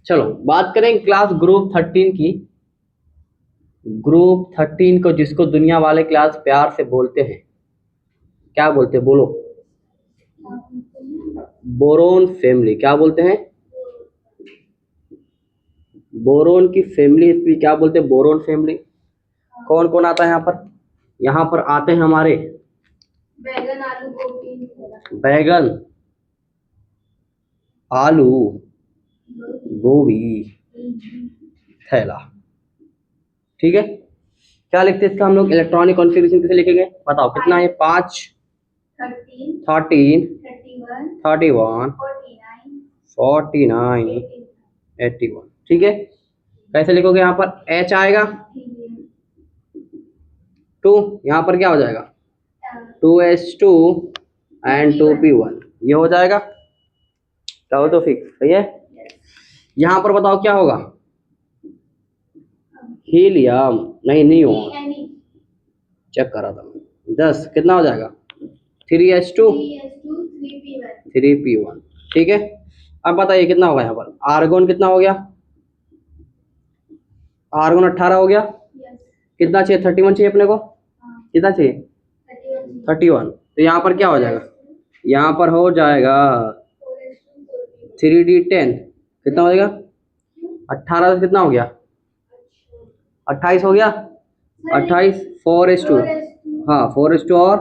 चलो बात करें क्लास ग्रुप 13 की। ग्रुप 13 को जिसको दुनिया वाले क्लास प्यार से बोलते हैं, क्या बोलते हैं बोलो? Boron family. क्या बोलते हैं? बोरोन की फैमिली, इसलिए क्या बोलते हैं? Boron family. कौन कौन आता है यहाँ पर? यहाँ पर आते हैं हमारे बैगन आलू गोभी बैगन, आलू, गोभी, थैला। ठीक है। क्या लिखते हैं इसका हम लोग? इलेक्ट्रॉनिक कॉन्फ़िगरेशन कैसे लिखेंगे बताओ? कितना है? 5, 13, 31, 49, 81। ठीक है। कैसे लिखोगे? यहाँ पर H आएगा 2, यहाँ पर क्या हो जाएगा? 2H2 and 2P1। ये हो जाएगा। क्या हो तो फिक्स सही है। यहाँ पर बताओ क्या होगा? हीलियम नहीं, नियोन। चेक करा था मैं। 10 कितना हो जाएगा? 3H2 3P1। ठीक है। अब बताइए कितना होगा यहाँ पर? आर्गोन कितना हो गया? आर्गोन 18 हो गया। कितना चाहिए? 31 चाहिए अपने को। कितना चाहिए? 31। तो यहाँ पर क्या हो जाएगा? यहाँ पर हो जाएगा 3D10। कितना हो जाएगा? 18 से कितना हो गया? 28 हो गया। 28 4H2। हाँ 4H2 और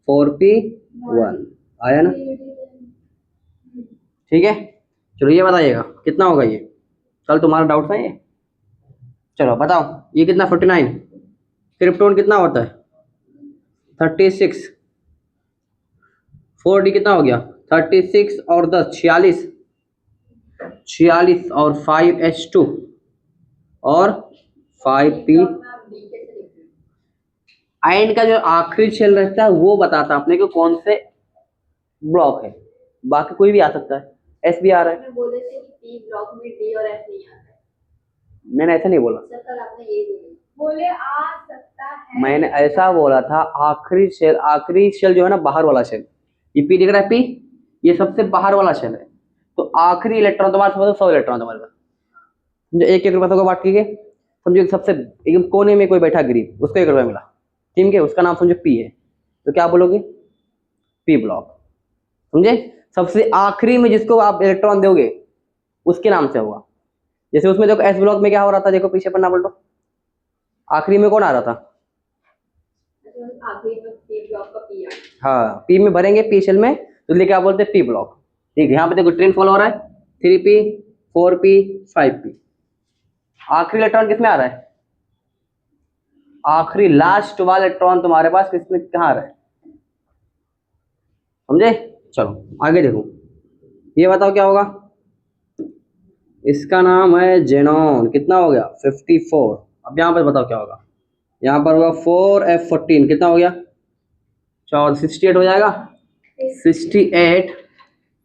4P1 आया ना। ठीक है। चलो ये बताइएगा कितना होगा ये? कल तुम्हारा डाउट था ये। चलो बताओ ये कितना? 49। क्रिप्टोन कितना होता है? 36। 4D कितना हो गया? 36 और 10 46। 46 और 5H2 और 5P। आयन का जो आखिरी शेल रहता है वो बताता है अपने को कौन से ब्लॉक है। बाकी कोई भी आ सकता है। एस भी आ रहा है। बोले थे कि पी ब्लॉक में डी और एफ नहीं आता है। मैंने ऐसा नहीं बोला। सर कल आपने ये बोले आ सकता है। मैंने ऐसा बोला था आखिरी शेल जो है ना, बाहर वाला शेल। ये पी दिख रहा है, पी ये सबसे बाहर वाला शेल है। तो आखिरी इलेक्ट्रॉन तुम्हारे पास 100 इलेक्ट्रॉन तुम्हारे पास। समझो एक रुपये को बांट के समझो सबसे एकदम कोने में कोई बैठा गरीब, उसको 1 रुपया मिला। ठीक है। उसका नाम समझो पी है। तो क्या बोलोगे? P block. समझे? सबसे आखिरी में जिसको आप इलेक्ट्रॉन दोगे उसके नाम से होगा। जैसे उसमें देखो एस ब्लॉक में क्या हो रहा था, देखो पीछे पन्ना पलटो। आखिरी में कौन आ रहा था? आखिरी में पी ब्लॉक का पी आ। हाँ पी में भरेंगे, पी शेल में, तो इसलिए क्या बोलते हैं? P block. ठीक है। यहाँ पे देखो ट्रेंड फॉलो हो रहा है। 3P 4P 5P। आखिरी इलेक्ट्रॉन किसमें आ रहा है? आखिरी लास्ट वाला इलेक्ट्रॉन तुम्हारे पास किसमें कहाँ आ रहा है? समझे? चलो आगे देखो। ये बताओ क्या होगा? इसका नाम है जेनॉन। कितना हो गया? 54। अब यहाँ पर बताओ क्या होगा? यहाँ पर होगा 4F14। कितना हो गया? 68 हो जाएगा। 68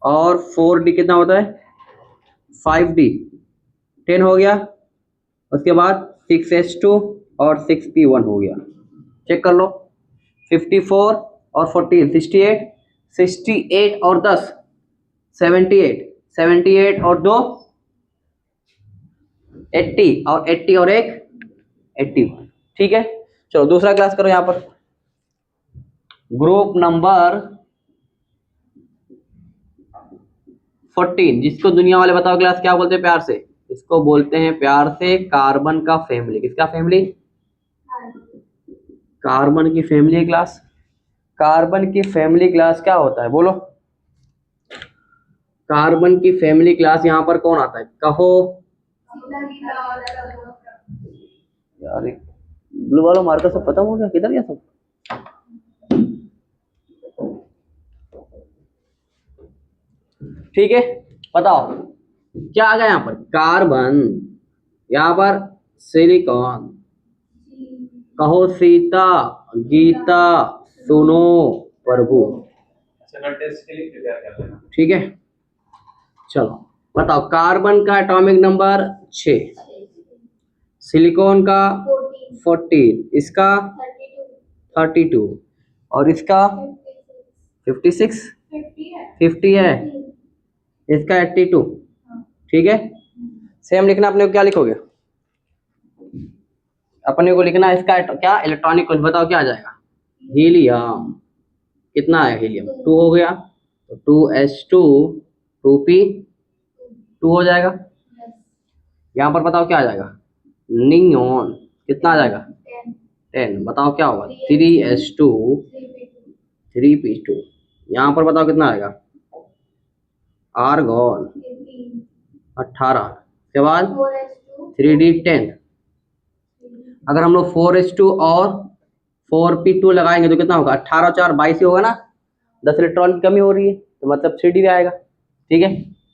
और 4D कितना होता है? 5D 10 हो गया। उसके बाद 6H2 और 6P1 हो गया। चेक कर लो। 54 और 14 68। 68 और 10 78। 78 और 2 80 और 80 और 1 81। ठीक है। चलो दूसरा क्लास करो। यहाँ पर ग्रुप नंबर 14 जिसको दुनिया वाले बताओ क्लास क्या बोलते हैं प्यार से? इसको बोलते हैं प्यार से कार्बन का फैमिली। किसका फैमिली? कार्बन की फैमिली क्लास। कार्बन की फैमिली क्लास क्या होता है बोलो? कार्बन की फैमिली क्लास यहाँ पर कौन आता है कहो? यार ब्लू वाला मार्कर सब खत्म हो गया, किधर गया सब? ठीक है। बताओ क्या आ गया यहाँ पर? कार्बन, यहाँ पर सिलिकॉन। कहो सीता, गीता, सुनो प्रभु। ठीक है। चलो बताओ कार्बन का एटॉमिक नंबर 6, सिलिकॉन का 14, इसका 32 और इसका 56 50 है, इसका 82। ठीक है। सेम लिखना, अपने को क्या लिखोगे, अपने को लिखना इसका क्या इलेक्ट्रॉनिक कॉन्फिगरेशन, बताओ क्या आ जाएगा, हीलियम। कितना है हीलियम, 2 हो गया, तो 2s2 2p2 हो जाएगा। यहाँ पर बताओ क्या आ जाएगा, नियोन, कितना आ जाएगा 10, बताओ क्या होगा 3s2 3p2। यहाँ पर बताओ कितना आएगा, आर्गॉन 18, के बाद 3d10। अगर हम लोग 4s2 और 4p2 लगाएंगे तो कितना होगा, 18 और 4 22 ही होगा ना, 10 इलेक्ट्रॉन की कमी हो रही है, तो मतलब 3d आएगा। ठीक है,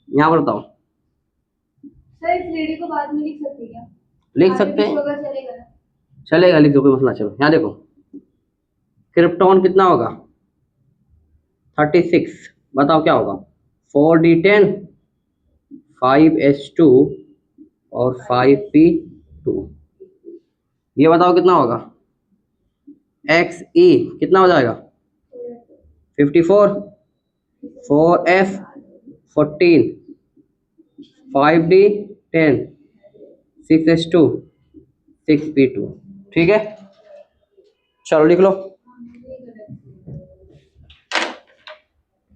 यहाँ पर बताओ, सर इस लेडी को बाद में लिख सकते हैं क्या? लिख आगे सकते पीछे हैं, होगा चलेगा ना? चलेगा, लिख दो, कोई मसला। चलो यहाँ देखो, क्रिप्टॉन कितना होगा 36, बताओ क्या होगा 4d10 5s2 और 5p2, ये बताओ कितना होगा, xe कितना हो जाएगा 54, 4f 14, 5d10 6s2 6p2। ठीक है, चलो लिख लो,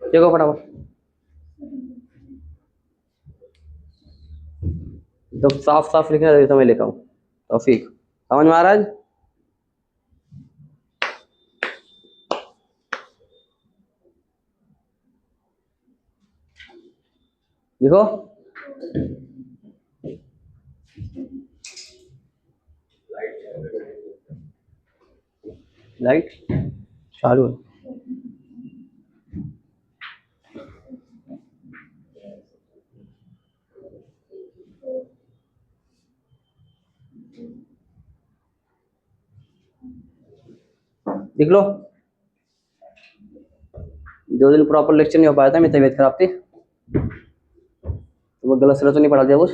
देखो फटाफट, तो साफ साफ लिखना है, तो मैं लिखा हूँ तौफीक, समझ में आ रहा है। देखो लाइट चालू है, लिख लो। 2 दिन प्रॉपर लेक्चर नहीं हो पाया था, मेरी तबीयत खराब थी, तो वो गलत सलत तो नहीं पढ़ा दिया कुछ,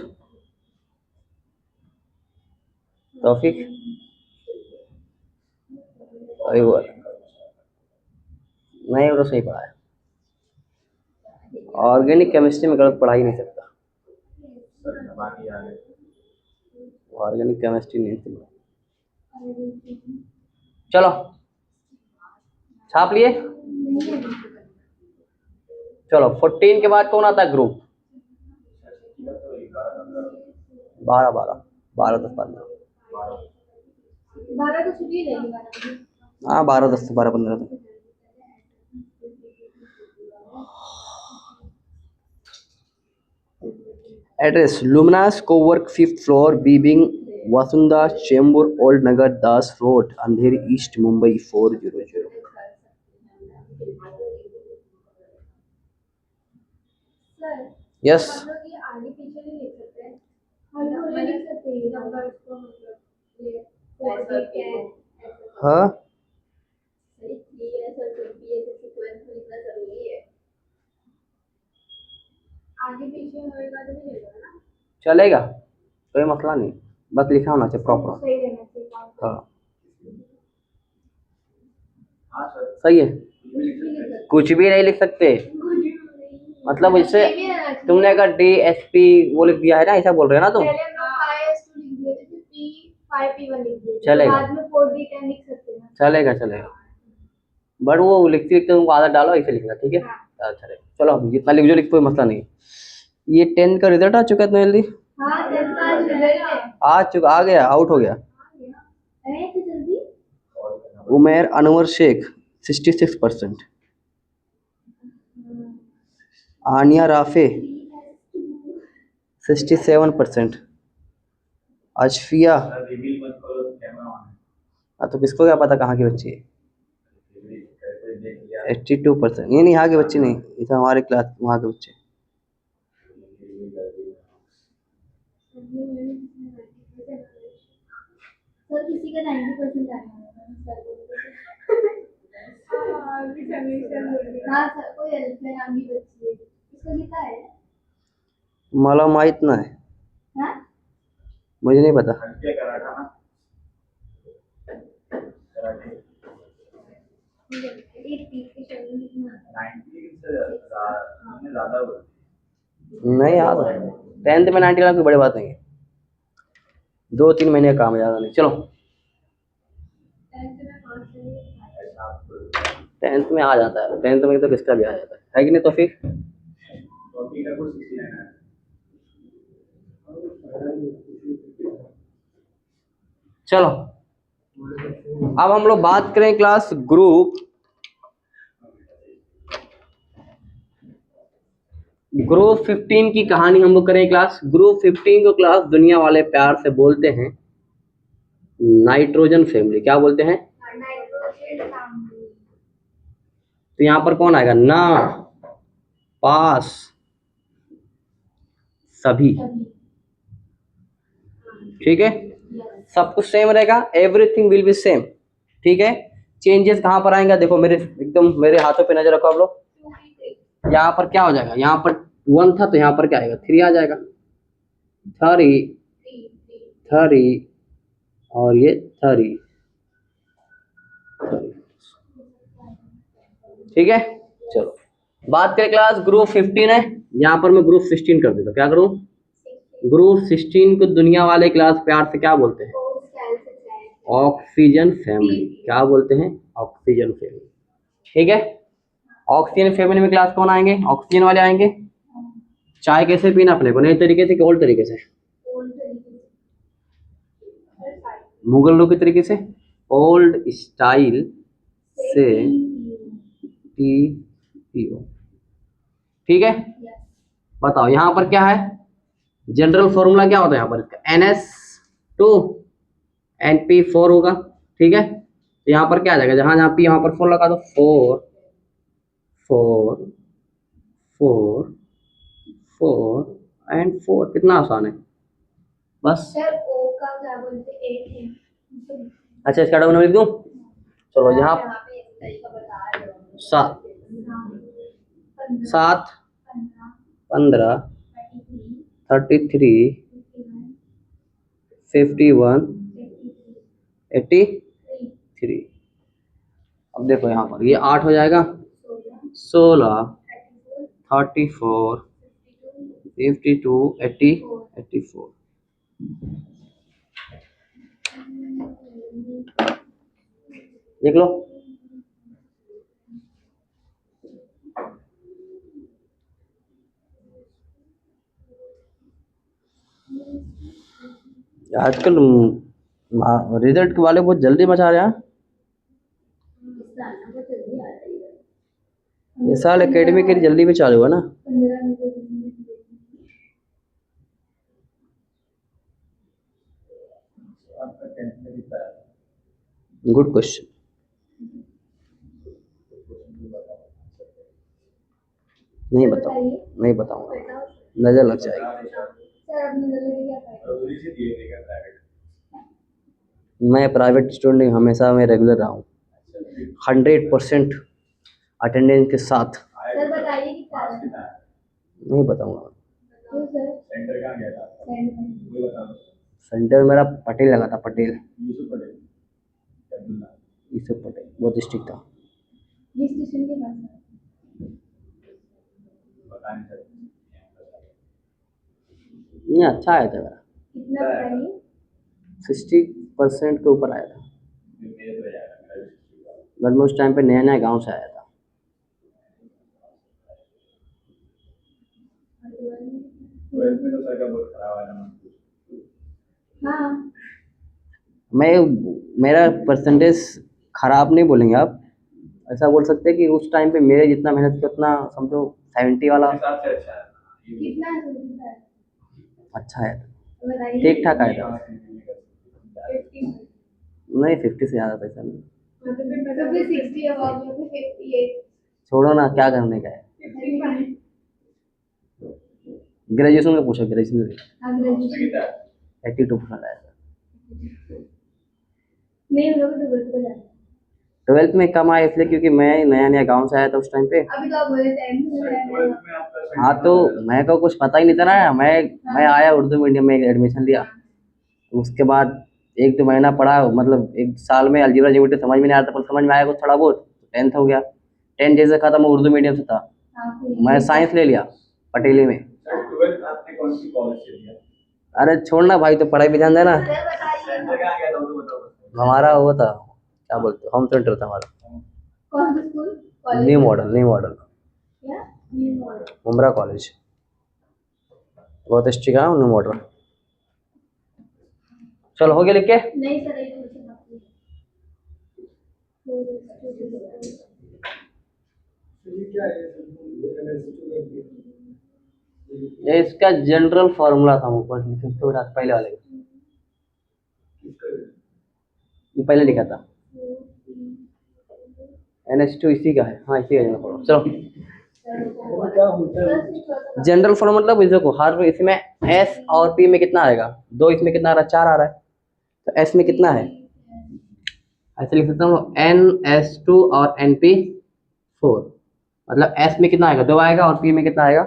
तौफीक अभी वो नहीं, वो तो सही पढ़ा है, ऑर्गेनिक केमिस्ट्री में गलत पढ़ा ही नहीं सकता, ऑर्गेनिक केमिस्ट्री नहीं थी। चलो छाप लिए, चलो 14 के बाद कौन आता है ग्रुप, 12 12 12 10 15, 12 तो छुट्टी रहेगी 12 बजे। हाँ 12 10 12 15 तो। एड्रेस लुमनास कोवर्क 5th फ्लोर बीबिंग Vasundha Chembur old Nagardas road Andheri east Mumbai 400। Sir yes, हम लोग ये आगे पीछे नहीं लिख सकते हैं, हम लोग ये लिख सकते हैं नंबर्स को, मतलब ये 4 हाँ ये सर ये सीक्वेंस में लिखना जरूरी है, आगे पीछे होएगा तो नहीं चलेगा ना? चलेगा, कोई मसला नहीं, बस लिखा होना चाहिए प्रॉपर। सही रहना चाहिए काम। हाँ सही है, कुछ भी नहीं लिख सकते, मतलब इससे तुमने अगर DSP वो लिख दिया है ना, ऐसा बोल रहे हो ना तुम, पहले हम लोग 5s2 लिख दिए थे, फिर P5P1 लिख दिए थे, चलेगा। बाद में 4D10 लिख सकते हैं ना? चलेगा चलेगा, बट वो लिखते लिखते तुमको आदत डालो, ऐसे लिखना, ठीक है। अच्छा चलो, अब जितना लिख जो लिख, कोई मसला नहीं। ये 10 का रिजल्ट आ चुका है इतना जल्दी, हाँ 10 का रिजल्ट है, आ चुका, आ गया, आउट हो गया। अरे इतनी जल्दी? उमेर अनवर शेख 66%, आनिया राफे 67%, अशफिया, तो किसको क्या पता कहाँ की बच्ची है, 82%, ये नहीं यहाँ के बच्चे नहीं, इसे हमारे क्लास वहाँ के बच्चे। सर किसी का 90% आया है सर बोल हाँ सर, कोई अल्फा नाम की बच्ची है, इसको कितना है? मला माहित नहीं, हाँ मुझे नहीं पता। एक तीस के शरीर में कितना आता है? नहीं याद है। 10th में 90 लाख कोई बड़ी बात नहीं है, 2-3 महीने का काम है, ज़्यादा नहीं। चलो 10th में 5 से 10th में आ जाता है, 10th में तो किसका भी आ जाता है कि नहीं? तो फिर चलो अब हम लोग बात करें क्लास ग्रुप 15 की कहानी हम लोग करें क्लास। ग्रुप 15 को क्लास दुनिया वाले प्यार से बोलते हैं नाइट्रोजन फैमिली। क्या बोलते हैं? Nitrogen family. तो यहाँ पर कौन आएगा? ना, पास, सभी। ठीक है, सब कुछ सेम रहेगा, एवरीथिंग विल बी सेम। ठीक है, चेंजेस कहाँ पर आएंगे? देखो मेरे एकदम मेरे हाथों पे नजर रखो आप लोग। यहाँ पर क्या हो जाएगा? यहाँ पर 1 था तो यहाँ पर क्या आएगा? 3 आ जाएगा। 30 और ये 30। ठीक है, चलो बात करें क्लास ग्रुप 15 है, यहाँ पर मैं ग्रुप 16 कर देता हूँ। क्या करूँ? ग्रुप 16 को दुनिया वाले क्लास प्यार से क्या बोलते हैं? Oxygen family. क्या बोलते हैं? Oxygen family. ठीक है, ऑक्सीजन फैमिली में क्लास कौन आएंगे? ऑक्सीजन वाले आएंगे। चाय कैसे पीना अपने को? नए तरीके से कि ओल्ड तरीके से? मुगल लोग के तरीके से, ओल्ड स्टाइल से टी पियो। ठीक है, बताओ यहाँ पर क्या है? जनरल फॉर्मूला क्या होता है यहाँ पर इसका? NH2 NP4 होगा। ठीक है, तो यहाँ पर क्या आ जाएगा? जहाँ जहाँ पी यहाँ पर 4 लगा दो। 4 4 4 4 एंड 4। कितना आसान है, बस। सर ओ का क्या बोलते हैं? 8 है। अच्छा, इसका डबल लिख दूँ? चलो यहाँ पे इस तरीका बता रहे हो। 7 7 15 33 51 83। अब देखो यहाँ पर ये 8 हो जाएगा, 16 34 52 80 84। देख लो, आजकल रिजल्ट वाले बहुत जल्दी मचा रहे हैं। ये साल एकेडमी के जल्दी भी चालू हुआ ना। गुड क्वेश्चन, नहीं बताऊंगा, नजर लग जाएगी। मैं प्राइवेट स्टूडेंट हमेशा मैं रेगुलर रहा हूँ, 100% अटेंडेंस के साथ। सर बताइए कि नहीं बताऊंगा। क्यों सर? सेंटर कहाँ गया था? सेंटर मेरा पटेल लगा था, पटेल यूसुफ पटेल, बहुत स्ट्रिक्ट था। ये स्टेशन के पास है। नहीं, अच्छा आया था मेरा, कितना बताइए? 60% के ऊपर आया था। बट मैं उस टाइम पे नया नया गांव से आया था। हाँ मेरा परसेंटेज खराब नहीं बोलेंगे आप, ऐसा बोल सकते हैं कि उस टाइम पे मेरे जितना मेहनत किया उतना समझो 70 वाला कितना है? अच्छा है, बताइए। ठीक ठाक आया था। 50। नहीं 50 से ज़्यादा पैसा नहीं। तो फिर 60 अबाउट में 58। छोड़ो ना, क्या करने का है। ग्रेजुएशन में पूछो, ग्रेजुएशन में 82% आया था। नहीं हम लोग तो बोलते थे 12th में कम आया इसलिए क्योंकि मैं नया नया गांव से आया था उस टाइम पे। अभी तो आप बोले 10th में। हाँ तो मैं को कुछ पता ही नहीं था ना, मैं आया उर्दू मीडियम में एडमिशन लिया, उसके बाद 1-2 महीना पढ़ा, मतलब 1 साल में अलजेब्रा ज्योमेट्री समझ में नहीं आता, पर समझ में आया कुछ थोड़ा बहुत। 10th हो गया, 10 जैसे खत्म उर्दू मीडियम से था, मैं साइंस ले लिया पटेली में। कौन सी कॉलेज से लिया? अरे छोड़ना भाई, तो पढ़ाई पे ध्यान देना। सर बताइए सेंटर कहाँ गया था वो तो बताओ। हमारा वो था, क्या बोलते, होम सेंटर था हमारा। कौन सा स्कूल कॉलेज न्यू मॉडल क्या न्यू मॉडल उमरा कॉलेज, बहुत स्ट्रिक्ट है न्यू मॉडल। चलो हो गया लिख के। नहीं सर ये क्वेश्चन आपको ये क्या है? ये इसका जनरल फॉर्मूला था, ऊपर लिखे तो पहले वाले में। ये पहले लिखा था NH2 इसी का है। हाँ इसी का जनरल फॉर्मूला। चलो क्या होता है? जनरल फॉर्मूला मतलब इस देखो, हर इसमें S और P में कितना आएगा, 2 इसमें कितना आ रहा है, 4 आ रहा है, तो S में कितना है, ऐसे लिख सकता हूँ NS2 और NP4, मतलब S में कितना आएगा, 2 आएगा, और P में कितना आएगा,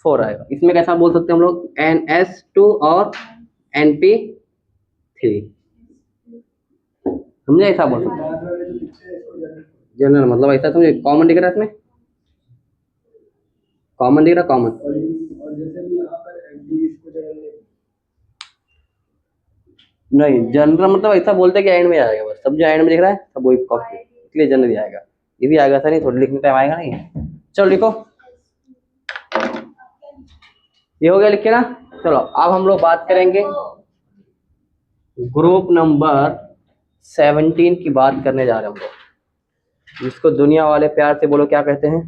4 आएगा। इसमें कैसा बोल सकते हैं हम लोग, NS2 और NP3, समझे, ऐसा बोल सकते हैं। जनरल मतलब ऐसा समझे, कॉमन दिख रहा है इसमें, कॉमन दिख रहा, कॉमन। और जैसे भी यहाँ पर एंटी इसको जनरल नहीं जनरल मतलब ऐसा बोलते हैं कि एंड में आएगा, बस सब जो एंड में दिख रहा है सब वही कॉपी, इसलिए जनरल ही आएगा। ये भी आएगा, ऐसा नहीं थोड़ी लिखने टाइम आएगा नहीं। चलो लिखो, ये हो गया लिख के ना। चलो अब हम लोग बात करेंगे ग्रुप नंबर 17 की बात करने जा रहे हैं हम लोग, जिसको दुनिया वाले प्यार से बोलो क्या कहते हैं,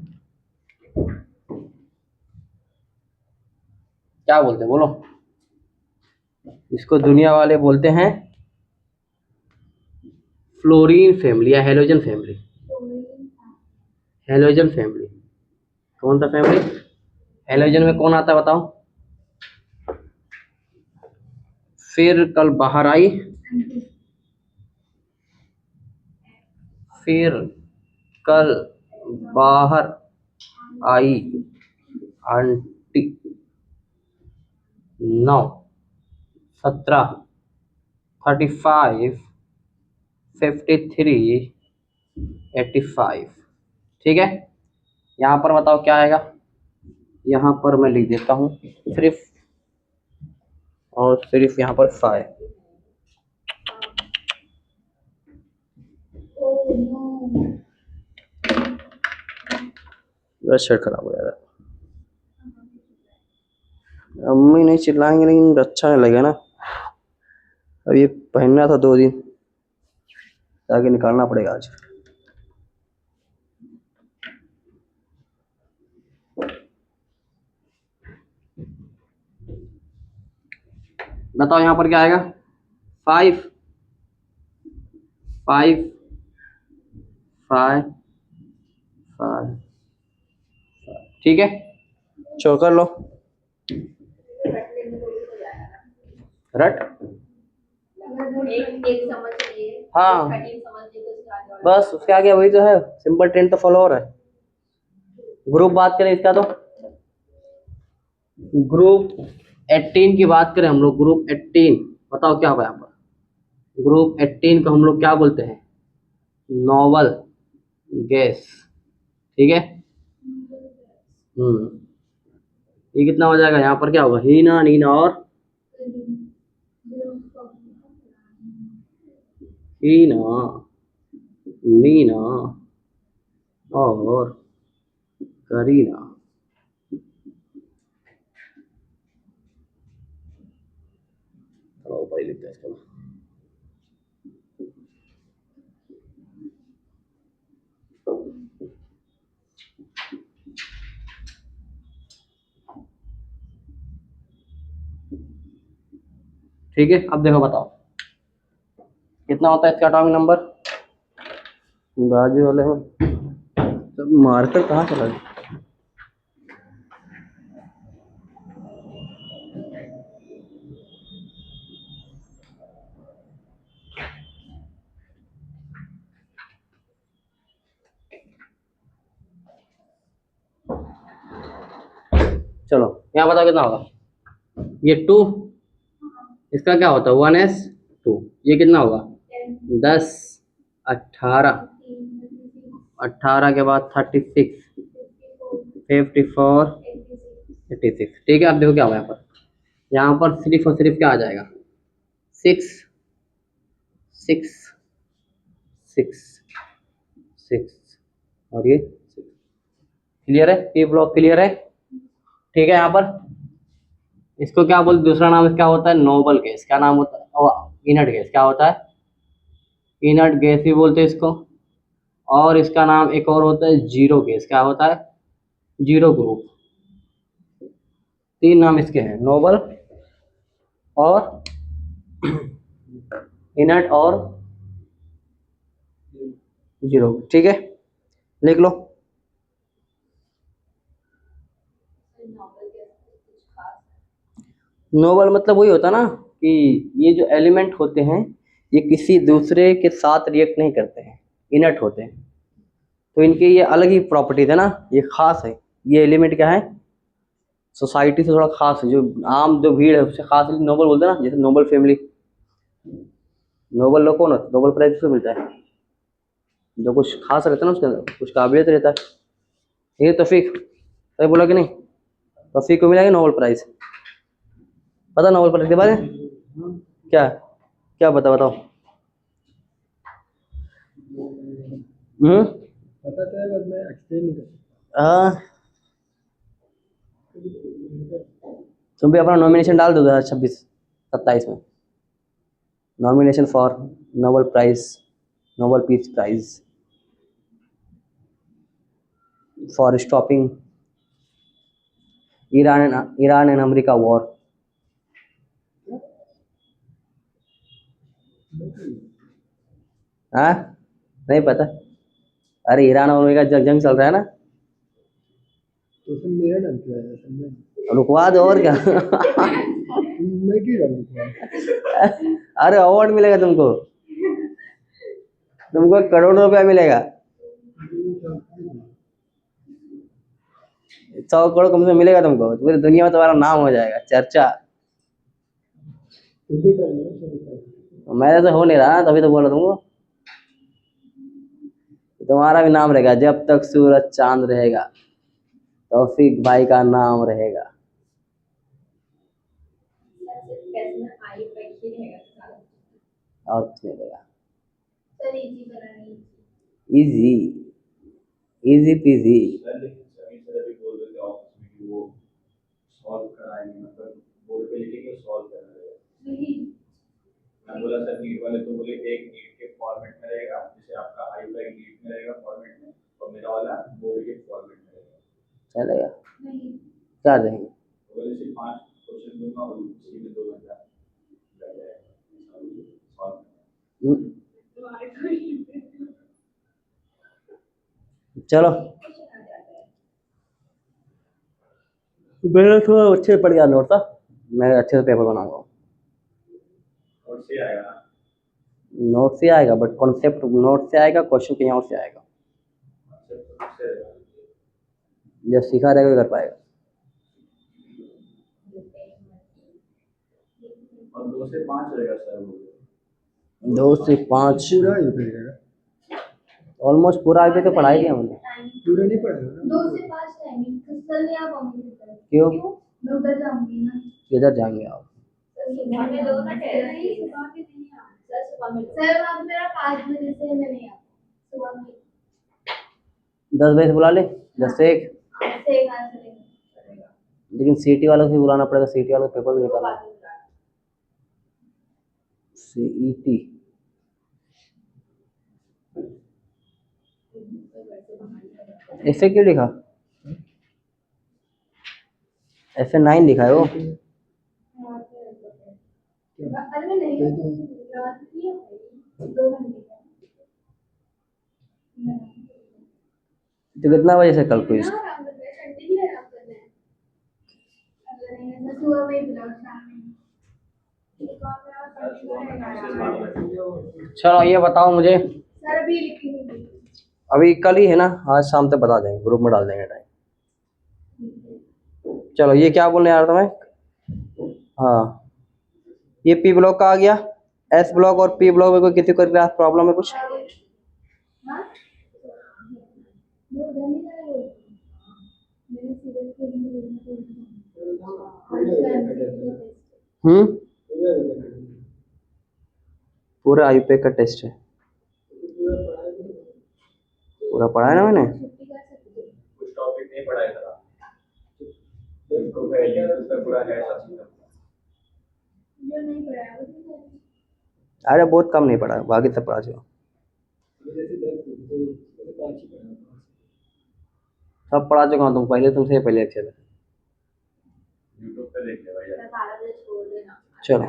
क्या बोलते हैं बोलो, इसको दुनिया वाले बोलते हैं फ्लोरीन फैमिली या हेलोजन फैमिली। हेलोजन फैमिली, कौन सा फैमिली, हेलोजन में कौन आता है बताओ, फिर कल बाहर आई, फिर कल बाहर आई आंटी, 9 17 35 53 85, ठीक है। यहाँ पर बताओ क्या आएगा, यहाँ पर मैं लिख देता हूँ सिर्फ और सिर्फ यहाँ पर 5। बस शर्ट खराब हो जा रहा है, अम्मी नहीं चिल्लाएंगे लेकिन अच्छा नहीं लगेगा ना। अब ये पहनना था 2 दिन, ताकि निकालना पड़ेगा आज। बताओ यहाँ पर क्या आएगा, 5 5 5 5, ठीक है। चलो कर लो रट, एक समझ लिए हाँ 13 समझ लिए तो उसके आगे वाला बस उसके आगे वही तो है, सिंपल ट्रेंड तो फॉलो हो रहा है। ग्रुप बात करें इसका, तो ग्रुप 18 की बात करें हम लोग, ग्रुप 18 बताओ क्या होगा यहाँ पर, ग्रुप 18 को हम लोग क्या बोलते हैं, नोबल गैस, ठीक है। ये कितना हो जाएगा, यहाँ पर क्या होगा, हीना नीना और हीना नीना और करीना, थोड़ा ऊपर ही लिखते हैं इसको, ठीक है। अब देखो बताओ कितना होता है इसका एटॉमिक नंबर, बाजू वाले में सब मार्कर कहाँ चला गया, चलो यहाँ बताओ कितना होगा, ये 2, इसका क्या होता है 1s2, ये कितना होगा 10 18 18 के बाद 36 54 86। ठीक है, अब देखो क्या हुआ यहाँ पर सिर्फ और सिर्फ क्या आ जाएगा, 6 6 6 6 और ये 6। क्लियर है, पी ब्लॉक क्लियर है। ठीक है, यहाँ पर इसको क्या बोलते, दूसरा नाम इसका होता है नोबल गैस। क्या नाम होता है, इनर्ट गैस। क्या होता है, इनर्ट गैस भी बोलते हैं इसको। और इसका नाम एक और होता है जीरो गैस। क्या होता है, जीरो ग्रुप। 3 नाम इसके हैं, नोबल और इनर्ट और जीरो। ठीक है, लिख लो। नोबल मतलब वही होता ना कि ये जो एलिमेंट होते हैं ये किसी दूसरे के साथ रिएक्ट नहीं करते हैं, इनर्ट होते हैं। तो इनके ये अलग ही प्रॉपर्टीज है ना, ये खास है। ये एलिमेंट क्या है, सोसाइटी से थोड़ा खास है, जो आम जो भीड़ है उससे खास है। नोबल बोलते हैं ना, जैसे नोबल फैमिली। नोबल लोग कौन होता है, नोबल प्राइज से मिलता है, जो कुछ खास रहता है ना उसके अंदर, कुछ काबिलियत रहता है। ये तौफीक, सही बोला कि नहीं, तौफीक को मिलेगा नोबल प्राइज। पता नोबल प्राइज के बारे में क्या, क्या बताओ। पता तो है बट मैं एक्सप्लेन नहीं कर सकता। हाँ, तुम भी अपना नॉमिनेशन डाल दो 2026-27 में, nomination for Nobel prize, Nobel peace prize for stopping Iran and America war. हाँ, नहीं पता। अरे ईरान और अमेरिका जंग चल रहा है ना, तो उसमें मेरा नाम क्या है समझे? रुकवा दो और क्या। मैं क्यों डालूंगा? अरे अवार्ड मिलेगा तुमको, तुमको करोड़ों रुपया मिलेगा, 100 करोड़ कम से मिलेगा तुमको, पूरी दुनिया में तुम्हारा नाम हो जाएगा, चर्चा। मेरे से हो नहीं रहा, तभी तो बोला तुमको, तुम्हारा भी नाम रहेगा, जब तक सूरज चांद रहेगा तौफीक भाई का नाम रहेगा। और कुछ नहीं रहेगा। सर इजी बनानी। Easy, easy PG. नहीं मैं बोला सर नीट वाले, तो बोले एक नीट के फॉर्मेट में रहेगा, जैसे आपका आई फाई नीट में रहेगा फॉर्मेट में, और मेरा वाला बोर्ड के फॉर्मेट में रहेगा। चलेगा, नहीं क्या देंगे। तो बोले सिर्फ 5 क्वेश्चन दूंगा और उसी में 2 घंटा लग जाएगा सॉल्व करने में। चलो, मेरा थोड़ा अच्छे पड़ गया नोट था, मैं अच्छे से पेपर बनाऊंगा। और से आएगा ना, नोट से आएगा बट कॉन्सेप्ट नोट से आएगा, क्वेश्चन कहीं और से आएगा। सिर्फ से रहेगा। जब सीखा रहेगा कर पाएगा। और 2 से 5 रहेगा सर वो। 2 से 5 पूरा ही करेगा? ऑलमोस्ट पूरा आईपी तो पढ़ाई दिया हमने। पूरा नहीं पढ़ेगा ना? 2 से 5 टाइमिंग तो सर नहीं आ पाऊंगी सर। क्यों, मैं उधर जाऊंगी ना। किधर जाएंगे आप। सुबह में दो ना टेस्ट। नहीं सुबह के नहीं आ सर, सुबह में सर अब मेरा 5 बजे से मैं नहीं आता सुबह में। 10 बजे से बुला ले, 10 से 1। ऐसे एक आंसर लेंगे। लेकिन सीटी वालों से बुलाना पड़ेगा, सीटी वालों का पेपर भी निकालना है। सीईटी ऐसे क्यों लिखा, ऐसे 9 लिखा है वो। अरे मैं नहीं रात की 2 घंटे का। तो कितना बजे से कल क्विज। आराम करना है, संडे भी आराम करना है। अगर नहीं मैं सुबह में बुलाऊं शाम में। चलो ये बताओ मुझे, सर अभी लिखी नहीं गई। अभी कल ही है ना, आज शाम तक बता देंगे, ग्रुप में डाल देंगे टाइम। चलो ये क्या बोलने आ रहा था मैं, हाँ ये पी ब्लॉक का आ गया। एस ब्लॉक और पी ब्लॉक में कोई किसी को क्लास प्रॉब्लम है कुछ। हाँ? वो उधर नहीं जा रहे हो। मैंने सीरियल के लिए हम्म, पूरा आईपैक का टेस्ट है, पूरा पढ़ा है ना मैंने। कुछ टॉपिक नहीं पढ़ाया था तो पहले उसका पूरा है सब जो नहीं पढ़ाया वो नहीं पढ़ाया। अरे बहुत कम नहीं पढ़ा, बाकी सब पढ़ा चुका, सब पढ़ा चुका हूँ। तुम पहले, तुमसे पहले अच्छे थे। यूट्यूब पे देख ले भाई। चलो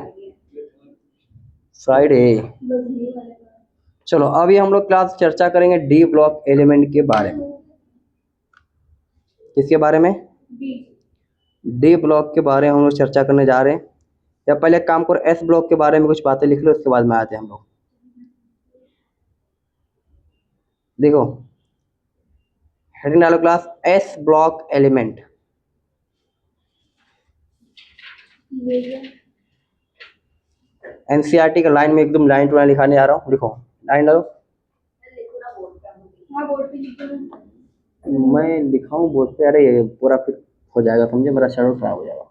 फ्राइडे, बजने वाले का। चलो अभी हम लोग क्लास चर्चा करेंगे डी ब्लॉक एलिमेंट के बारे में। किसके बारे में? बी। डी ब्लॉक के बारे में हम लोग चर्चा करने जा रहे हैं। या पहले एक काम करो, एस ब्लॉक के बारे में कुछ बातें लिख लो, उसके बाद में आते हैं हम लोग। देखो हेडिंग डालो class S block element. NCERT का लाइन में एकदम लाइन टू लाइन लिखाने आ रहा हूँ, लिखो लाइन डालो। हाँ बोर्ड पे लिखो ना। मैं लिखाऊं बोर्ड पे? अरे ये पूरा फिर हो जाएगा, समझे, मेरा शेड्यूल खराब हो जाएगा।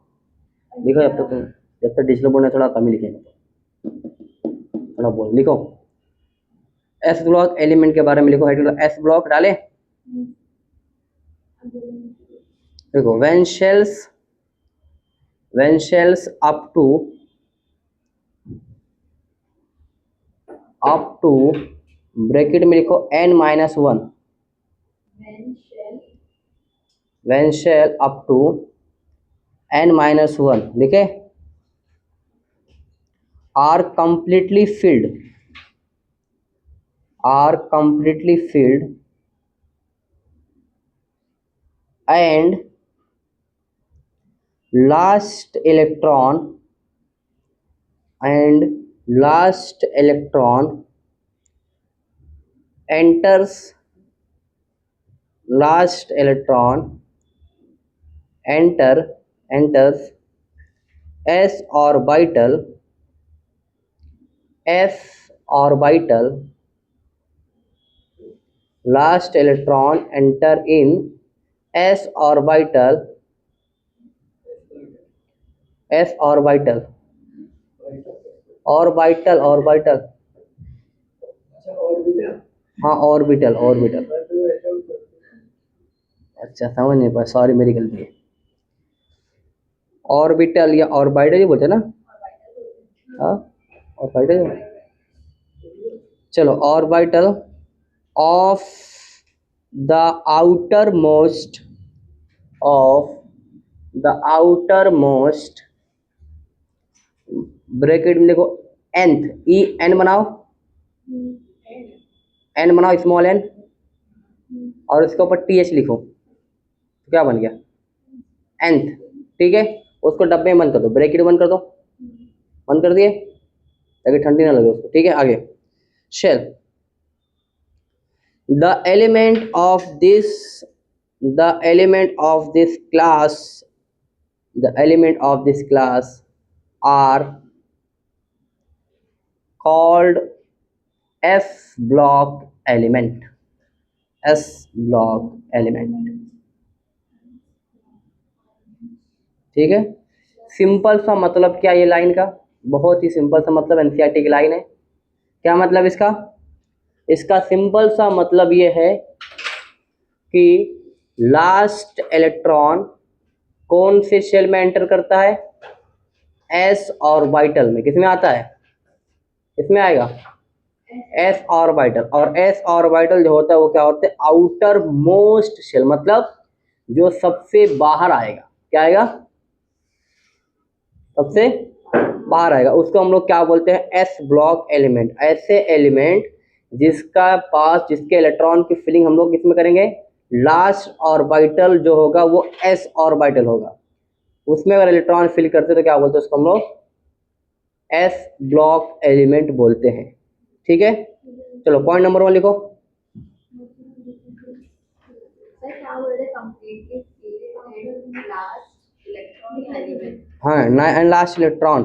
लिखो जब तक डिजिटल बोर्ड में थोड़ा कम ही लिखेंगे, थोड़ा बोल लिखो। एस ब्लॉक एलिमेंट के बारे में लिखो, हेडिंग एस ब्लॉक डाले। देखो when shells up to bracket में लिखो n-1, when shell up to n-1 लिखे, are completely filled and last electron enters s orbital last electron enter in s orbital हाँ ऑर्बिटल। अच्छा समझ नहीं पाया, सॉरी मेरी गलती है। ऑर्बिटल या ऑर्बिटल ही बोलते हैं ना? हाँ ऑर्बिटल। चलो orbital of the outermost bracket में देखो nth, ई एन बनाओ, एन बनाओ स्मॉल एन, और इसके ऊपर टी एच लिखो, तो क्या बन गया? nth। ठीक है, उसको डब्बे में बंद कर दो, ब्रैकेट बंद कर दो, बंद कर दिए ताकि ठंडी ना लगे उसको। ठीक है, आगे shell the element of this class are called S block element। ठीक है, सिंपल सा मतलब क्या ये लाइन का? बहुत ही सिंपल सा मतलब, एनसीईआरटी की लाइन है। क्या मतलब इसका? इसका सिंपल सा मतलब ये है कि लास्ट इलेक्ट्रॉन कौन से शेल में एंटर करता है? एस ऑर्बिटल में। किसमें आता है? इसमें आएगा एस ऑर्बिटल। और एस ऑर्बिटल जो होता है वो क्या होता है? आउटर मोस्ट शेल, मतलब जो सबसे बाहर आएगा। क्या आएगा? सबसे बाहर आएगा, उसको हम लोग क्या बोलते हैं? S block element. ऐसे एलिमेंट जिसके इलेक्ट्रॉन की फिलिंग हम लोग किसमें करेंगे? लास्ट ऑर्बिटल जो होगा वो एस ऑर्बिटल होगा, उसमें अगर इलेक्ट्रॉन फिल करते तो क्या बोलते हैं? उसको हम लोग एस ब्लॉक एलिमेंट बोलते हैं। ठीक है, चलो पॉइंट नंबर 1 लिखो। हाँ, एंड लास्ट इलेक्ट्रॉन।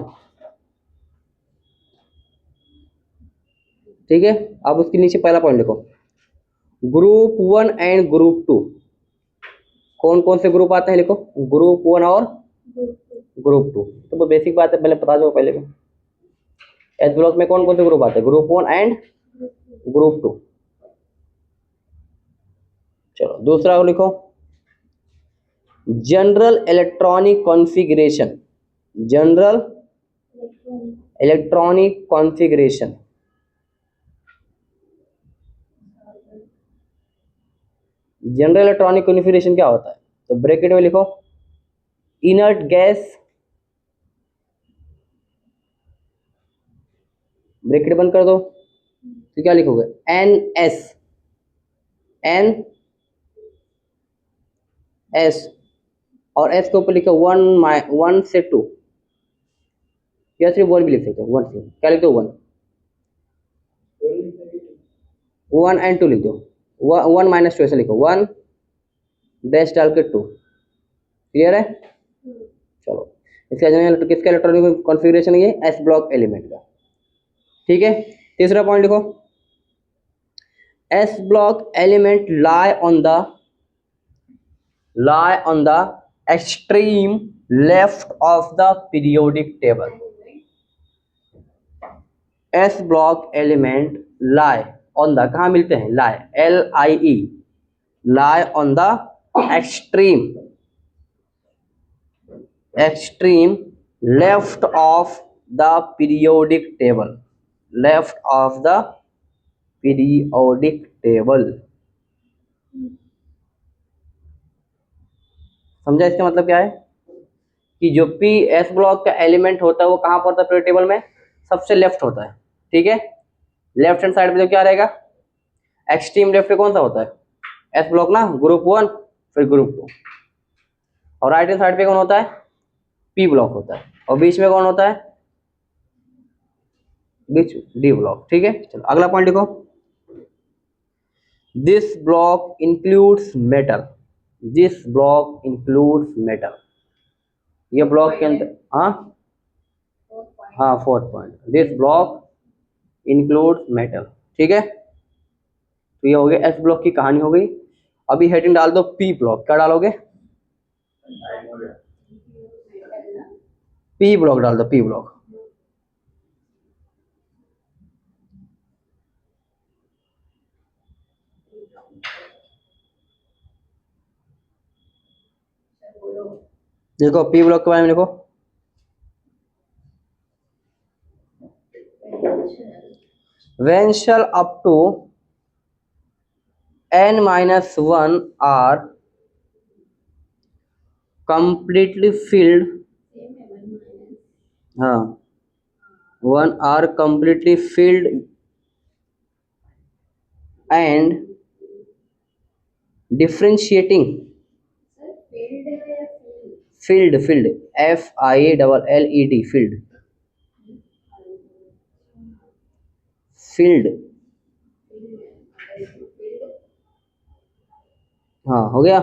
ठीक है, अब उसके नीचे पहला पॉइंट लिखो, ग्रुप 1 एंड ग्रुप 2। कौन कौन से ग्रुप आते हैं? लिखो ग्रुप 1 और ग्रुप 2, तो वो बेसिक बात है, पहले बता दो पहले में। एस ब्लॉक में कौन कौन से ग्रुप आते हैं? Group 1 and group 2। चलो दूसरा को लिखो, general electronic configuration. General electronic configuration, general electronic configuration क्या होता है? तो ब्रैकेट में लिखो इनर्ट गैस, ब्रैकेट बंद कर दो, तो क्या लिखोगे? एन एस, और एस के ऊपर लिखो 1 से 2, या सिर्फ 1 भी लिख सकते हो, 1 से क्या लिख दो? 1 एंड 2 लिख दो, 1 माइनस 2 ऐसे लिखो, 1 डैश डाल के 2। क्लियर है? चलो इसका किसका इलेक्ट्रॉनिक कॉन्फ़िगरेशन है? ये एस ब्लॉक एलिमेंट का। ठीक है, तीसरा पॉइंट लिखो, S block element lie on the extreme left of the periodic table। S block element lie on the, कहाँ मिलते हैं? lie, LIE, lie on the extreme left of the periodic table, left of the periodic table। समझा इसका मतलब क्या है? कि जो पी एस ब्लॉक का एलिमेंट होता है वो कहाँ पर होता है पीरियोडिक टेबल में? सबसे लेफ्ट होता है। ठीक है, लेफ्ट हैंड साइड पे तो क्या रहेगा? एक्सट्रीम लेफ्ट पे कौन सा होता है? एस ब्लॉक ना, ग्रुप 1 फिर ग्रुप 2, और राइट हैंड साइड पे कौन होता है? पी ब्लॉक होता है, और बीच में कौन होता है? बीच डी ब्लॉक। ठीक है, चलो अगला पॉइंट लिखो, this block includes metal. This block includes metal, ये ब्लॉक के अंदर, हाँ 4th point, this block includes metal. ठीक है, तो ये हो गया एस ब्लॉक की कहानी हो गई। अभी हेडिंग डाल दो पी ब्लॉक, क्या डालोगे? पी ब्लॉक डाल दो, पी ब्लॉक। देखो पी ब्लॉक के बारे में लिखो, when shall up to n-1 are completely filled, हाँ 1 are completely filled and differentiating, filled FILLED, filled, हाँ हो गया।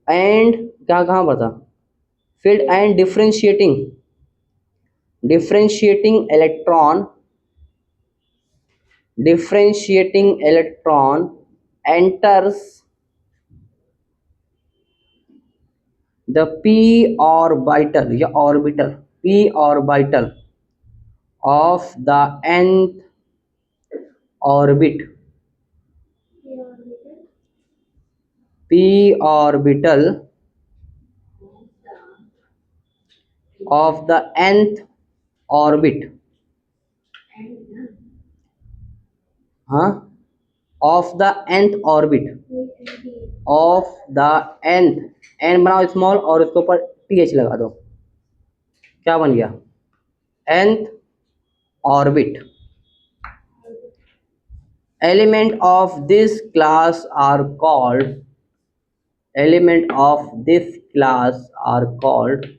एंड क्या कहाँ पर था? filled and differentiating electron enters the p orbital या orbital, p orbital of the nth orbit, p orbital of the nth orbit, हाँ of the nth orbit of the nth, n बनाओ स्मॉल और उसके ऊपर th लगा दो, क्या बन गया? nth orbit। element of this class are called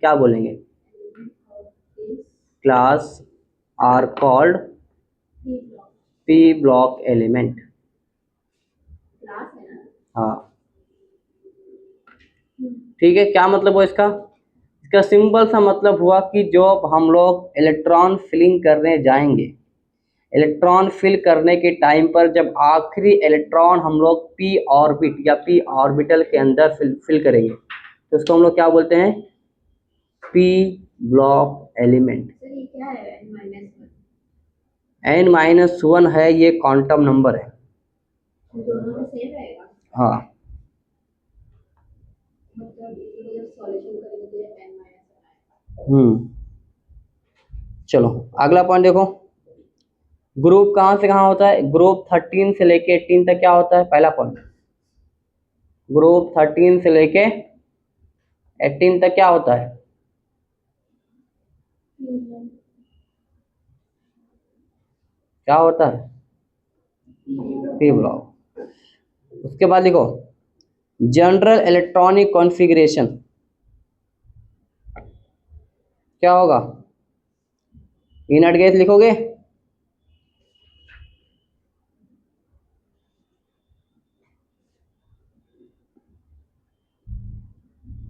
क्या बोलेंगे? Class are called P block element. हाँ ठीक है, क्या मतलब हुआ इसका? इसका सिंपल सा मतलब हुआ कि जब हम लोग इलेक्ट्रॉन फिलिंग करने जाएंगे, इलेक्ट्रॉन फिल करने के टाइम पर जब आखिरी इलेक्ट्रॉन हम लोग पी ऑर्बिट या पी ऑर्बिटल के अंदर फिल करेंगे, तो उसको हम लोग क्या बोलते हैं, पी ब्लॉक एलिमेंट। सर ये क्या है -1? n-1 है, ये क्वांटम नंबर है। दोनों में सेम रहेगा, हाँ मतलब इसको जब सॉल्यूशन करेंगे तो ये n-1 आएगा। चलो अगला पॉइंट देखो, ग्रुप कहाँ से कहाँ होता है, ग्रुप 13 से लेके 18 तक क्या होता है, पहला पॉइंट, ग्रुप 13 से लेके 18 तक क्या होता है, क्या होता है, पी ब्लॉक। उसके बाद लिखो जनरल इलेक्ट्रॉनिक कॉन्फ़िगरेशन, क्या होगा, इनर्ट गैस लिखोगे,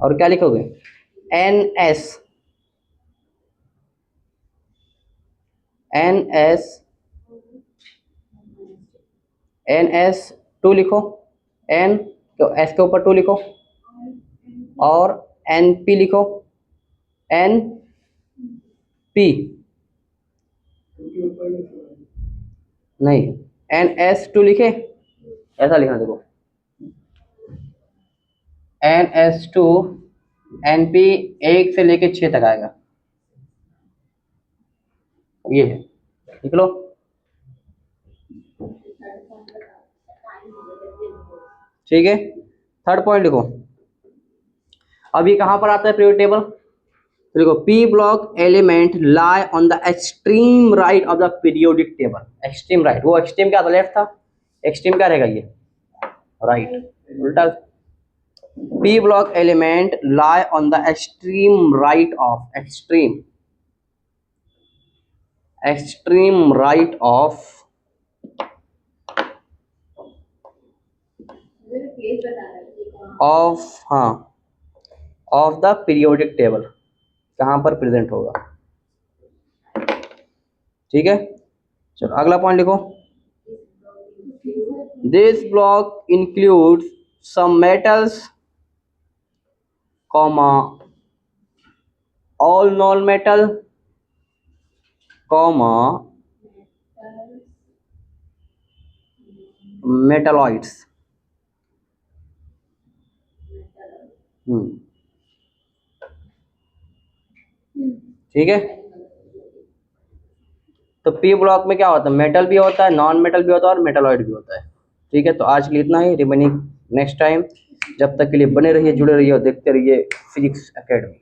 और क्या लिखोगे, NS, NS2 लिखो, N तो S के ऊपर 2 लिखो, और NP लिखो, NP नहीं, NS2 लिखे, ऐसा लिखना देखो, NS2 NP 1 से लेके 6 तक आएगा, ये है, लिख लो। ठीक है, थर्ड पॉइंट लिखो, अब ये कहाँ पर आता है पीरियोडिक टेबल, तो देखो P block element lie on the extreme right of the periodic table, extreme right, वो एक्सट्रीम क्या था, लेफ्ट था, एक्सट्रीम क्या रहेगा, ये राइट, उल्टा, P block element lie on the extreme right of, extreme right of मुझे प्लेस बता रहा है कि कहाँ ऑफ, हाँ, ऑफ द पीरियोडिक टेबल, कहाँ पर प्रेजेंट होगा। ठीक है, चलो अगला पॉइंट लिखो, this block includes some metals, comma all non metal, comma metalloids. ठीक है, तो पी ब्लॉक में क्या होता है, मेटल भी होता है, नॉन मेटल भी होता है, और मेटलॉइड भी होता है। ठीक है, तो आज के लिए इतना ही, रिमेनिंग नेक्स्ट टाइम। जब तक के लिए बने रहिए, जुड़े रहिए और देखते रहिए फिजिक्स एकेडमी।